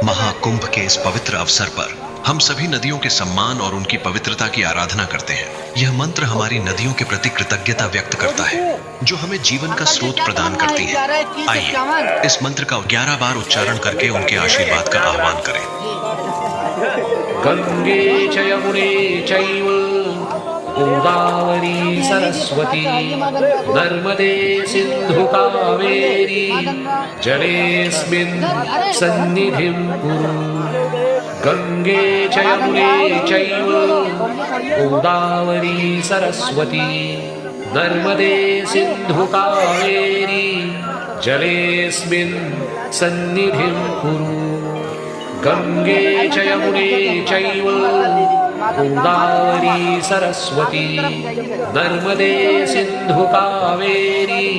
महाकुंभ के इस पवित्र अवसर पर हम सभी नदियों के सम्मान और उनकी पवित्रता की आराधना करते हैं। यह मंत्र हमारी नदियों के प्रति कृतज्ञता व्यक्त करता है, जो हमें जीवन का स्रोत प्रदान करती हैं। आइए इस मंत्र का 11 बार उच्चारण करके उनके आशीर्वाद का आह्वान करें। गंगे च यमुने चैव गोदावरी सरस्वती नर्मदे सिंधु कावेरी जलेऽस्मिन् सन्निधिं कुरु। गंगे च यमुने चैव गोदावरी सरस्वती नर्मदे सिंधु कावेरी जलेऽस्मिन् सन्निधिं कुरु। गंगे च यमुने चैव गोदावरी सरस्वती नर्मदे सिंधु कावेरी